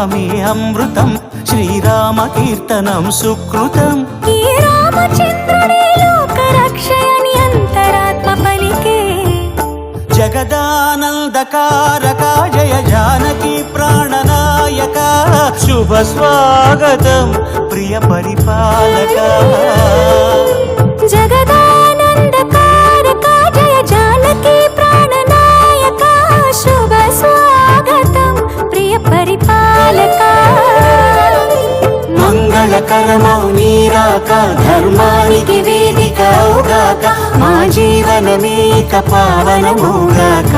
నామమే అమృతం, శ్రీరామ కీర్తనం సుకృతం. ఈ రామచంద్రుడే లోక రక్షయని అంతరాత్మ పలికే. జగదానందకారక జయ జానకి ప్రాణనాయక, శుభ స్వాగతం ప్రియ పరిపాలక. జగదానందకారక జయ జానకి ప్రాణనాయక, శుభ స్వాగతం ప్రియ పరిపాలక. మంగళకరమౌ నీరాక, ధర్మానికి వేదిక అవుగాక, మా జీవనమేక పావనమౌగాక.